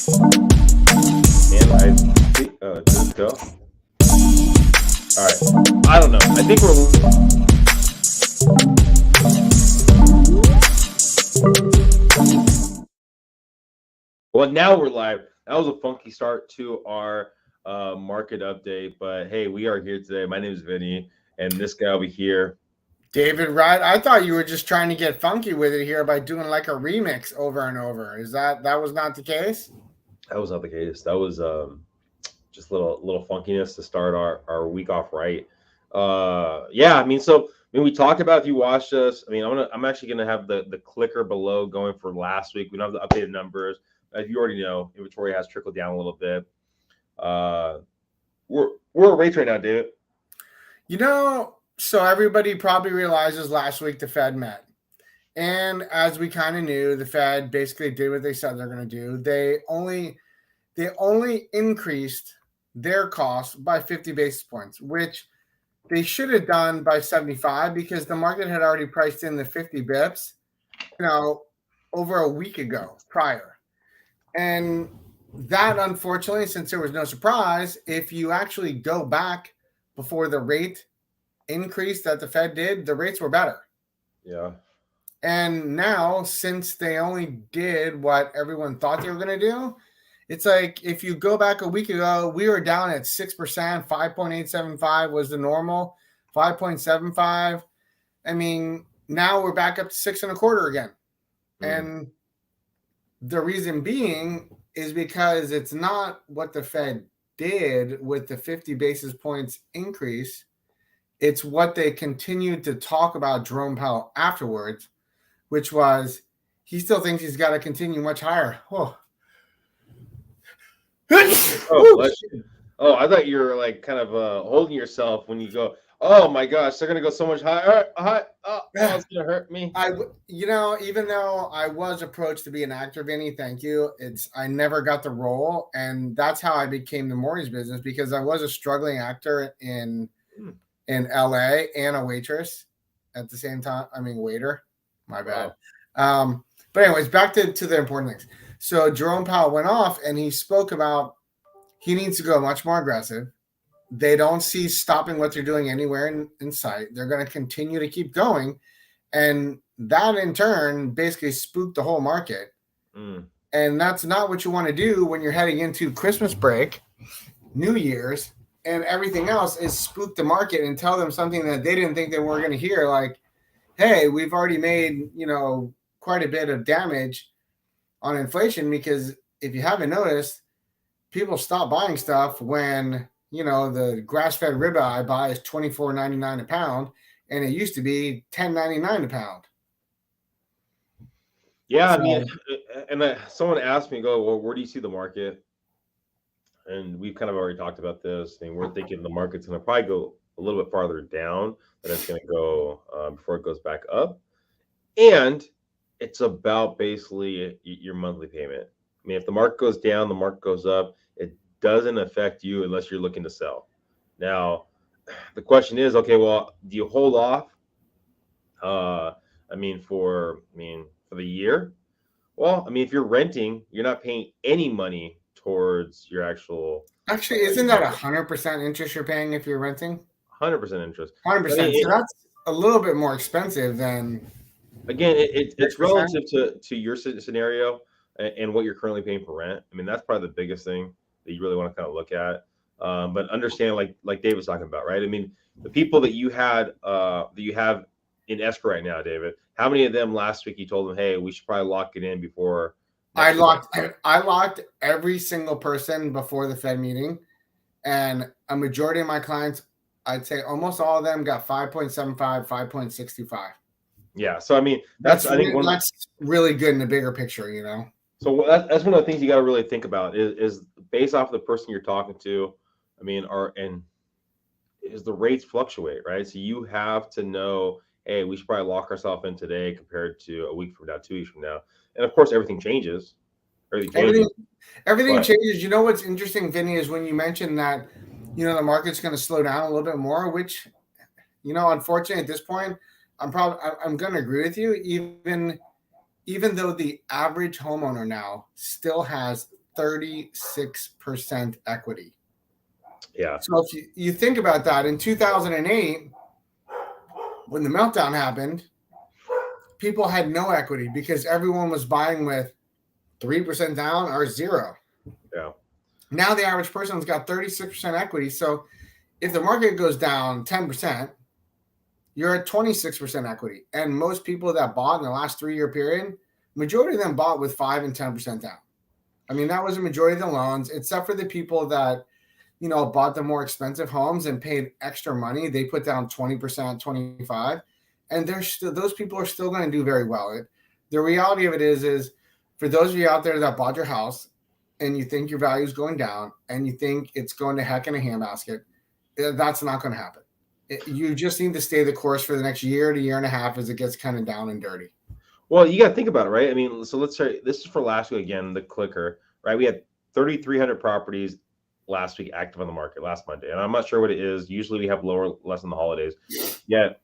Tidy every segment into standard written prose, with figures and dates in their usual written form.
And I think, just go. All right. I don't know. I think we're. Well, now we're live. That was a funky start to our market update, but hey, we are here today. My name is Vinnie, and this guy over here. David Wright, I thought you were just trying to get funky with it here by doing like a remix over and over. Is that was not the case? That was not the case. That was just little funkiness to start our week off right. Yeah, I mean, we talked about if you watched us. I mean, I'm actually gonna have the clicker below going for last week. We don't have the updated numbers. As you already know, inventory has trickled down a little bit. We're at rates right now, David. So everybody probably realizes last week the Fed met. And as we kind of knew, the Fed basically did what they said they're going to do. They only increased their cost by 50 basis points, which they should have done by 75 because the market had already priced in the 50 bips, over a week ago prior. And that, unfortunately, since there was no surprise, if you actually go back before the rate increase that the Fed did, the rates were better. Yeah. And now, since they only did what everyone thought they were going to do, it's like if you go back a week ago, we were down at 6%, 5.875 was the normal, 5.75. I mean, now we're back up to 6.25 again. And the reason being is because it's not what the Fed did with the 50 basis points increase. It's what they continued to talk about Jerome Powell afterwards, which was he still thinks he's got to continue much higher. Oh, I thought you were like kind of holding yourself when you go, oh my gosh, they're going to go so much higher. Oh, it's going to hurt me. Even though I was approached to be an actor, Vinny, thank you. I never got the role. And that's how I became the mortgage business because I was a struggling actor in LA and a waitress at the same time. I mean, waiter, my bad. Wow. But anyways, back to the important things. So Jerome Powell went off and he spoke about he needs to go much more aggressive. They don't see stopping what they're doing anywhere in sight. They're going to continue to keep going. And that in turn basically spooked the whole market. And that's not what you want to do when you're heading into Christmas break, New Year's, and everything else is spook the market and tell them something that they didn't think they were going to hear. Like, hey, we've already made, quite a bit of damage on inflation because if you haven't noticed, people stop buying stuff when, the grass-fed ribeye I buy is $24.99 a pound, and it used to be $10.99 a pound. Yeah, so, I mean, and someone asked me, well, where do you see the market? And we've kind of already talked about this. I mean, we're thinking the market's going to probably go a little bit farther down than it's going to go before it goes back up. And it's about basically your monthly payment. I mean, if the market goes down, the market goes up, it doesn't affect you unless you're looking to sell. Now, the question is, okay, well, do you hold off? For the year? Well, I mean, if you're renting, you're not paying any money towards your actual. Actually, isn't that 100% interest you're paying if you're renting? 100% interest. 100%. So that's a little bit more expensive than. Again, it's relative to your scenario and what you're currently paying for rent. I mean, that's probably the biggest thing that you really want to kind of look at. But understand, like Dave was talking about, right? I mean, the people that you have in escrow right now, David, how many of them last week you told them, hey, we should probably lock it in before? I locked every single person before the Fed meeting, and a majority of my clients, I'd say almost all of them got 5.75, 5.65. Yeah, so I mean, that's really good in the bigger picture, So that's one of the things you got to really think about is based off of the person you're talking to. I mean, is the rates fluctuate, right? So you have to know, hey, we should probably lock ourselves in today compared to a week from now, 2 weeks from now, and of course, everything changes. Everything changes. You know what's interesting, Vinny, is when you mentioned that, the market's going to slow down a little bit more, which, unfortunately at this point, I'm going to agree with you, even though the average homeowner now still has 36% equity. Yeah. So if you think about that, in 2008, when the meltdown happened, people had no equity because everyone was buying with 3% down or zero. Yeah. Now the average person's got 36% equity. So if the market goes down 10%, you're at 26% equity. And most people that bought in the last 3-year period, majority of them bought with 5 and 10% down. I mean, that was a majority of the loans, except for the people that, bought the more expensive homes and paid extra money. They put down 20%, 25%. And those people are still going to do very well. The reality of it is for those of you out there that bought your house and you think your value is going down and you think it's going to heck in a handbasket, that's not going to happen. You just need to stay the course for the next year to year and a half as it gets kind of down and dirty. Well, you got to think about it, right? I mean, so let's say this is for last week again, the clicker, right? We had 3,300 properties last week active on the market last Monday. And I'm not sure what it is. Usually we have less than the holidays. Yet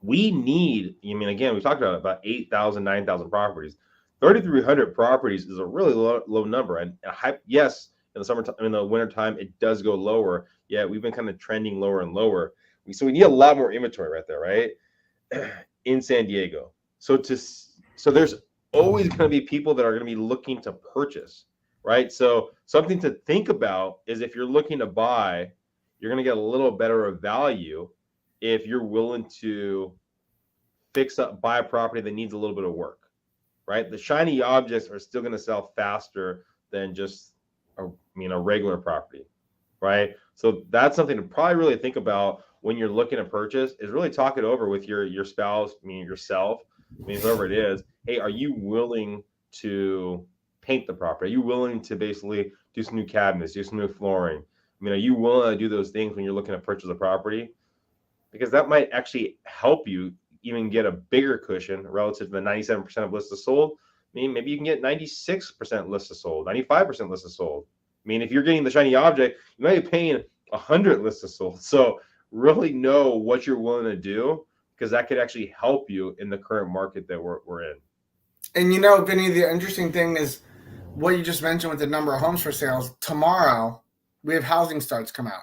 we need, again, we talked about 8,000, 9,000 properties. 3,300 properties is a really low number. And yes, in the summertime, in the wintertime, it does go lower. Yeah, we've been kind of trending lower and lower. So we need a lot more inventory right there, right? In San Diego. So there's always going to be people that are going to be looking to purchase, right? So something to think about is if you're looking to buy, you're going to get a little better of value if you're willing to buy a property that needs a little bit of work, right? The shiny objects are still going to sell faster than just a regular property, right? So that's something to probably really think about when you're looking to purchase, is really talk it over with your spouse, yourself, whoever it is. Hey, are you willing to paint the property? Are you willing to basically do some new cabinets, do some new flooring? Are you willing to do those things when you're looking to purchase a property? Because that might actually help you even get a bigger cushion relative to the 97% of listed sold. Maybe you can get 96% listed sold, 95% listed sold. If you're getting the shiny object, you might be paying 100 listed sold. So really know what you're willing to do, because that could actually help you in the current market that we're in. And Vinnie, the interesting thing is what you just mentioned with the number of homes for sales. Tomorrow, we have housing starts come out.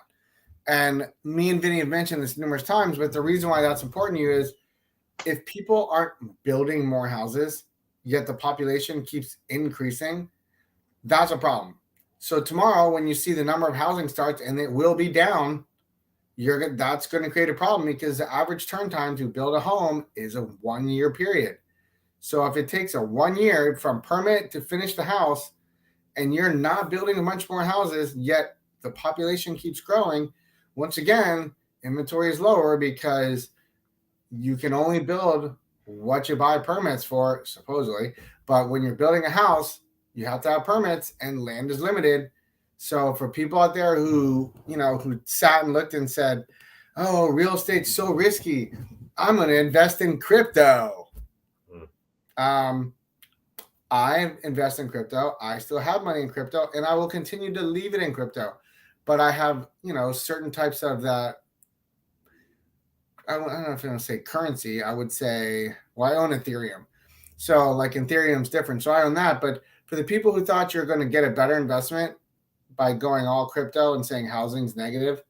And me and Vinnie have mentioned this numerous times, but the reason why that's important to you is if people aren't building more houses, yet the population keeps increasing, that's a problem. So tomorrow, when you see the number of housing starts, and it will be down, that's going to create a problem, because the average turn time to build a home is a 1-year period. So if it takes a 1 year from permit to finish the house, and you're not building a bunch more houses, yet the population keeps growing, once again, inventory is lower because you can only build what you buy permits for, supposedly. But when you're building a house, you have to have permits, and land is limited. So for people out there who sat and looked and said, oh, real estate's so risky, I'm going to invest in crypto. I invest in crypto. I still have money in crypto, and I will continue to leave it in crypto. But I have, certain types of that. I don't know if I'm going to say currency. I would say, I own Ethereum. So like Ethereum's different. So I own that. But for the people who thought you're going to get a better investment by going all crypto and saying housing's negative,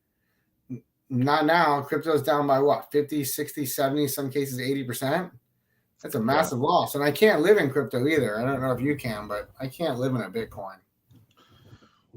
not now. Crypto's down by 50, 60, 70, some cases 80%. That's a massive loss. And I can't live in crypto either. I don't know if you can, but I can't live in a Bitcoin.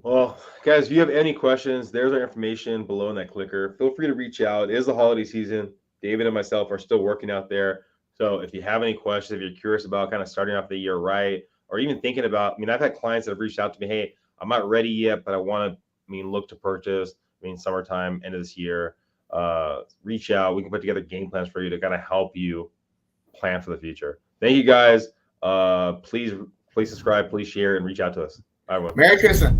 Well, guys, if you have any questions, there's our information below in that clicker. Feel free to reach out. It is the holiday season. David and myself are still working out there. So if you have any questions, if you're curious about kind of starting off the year right, or even thinking about, I've had clients that have reached out to me, hey, I'm not ready yet, but I want to, look to purchase, summertime, end of this year. Reach out. We can put together game plans for you to kind of help you plan for the future. Thank you, guys. Please subscribe, please share, and reach out to us. Bye, everyone. Merry Christmas.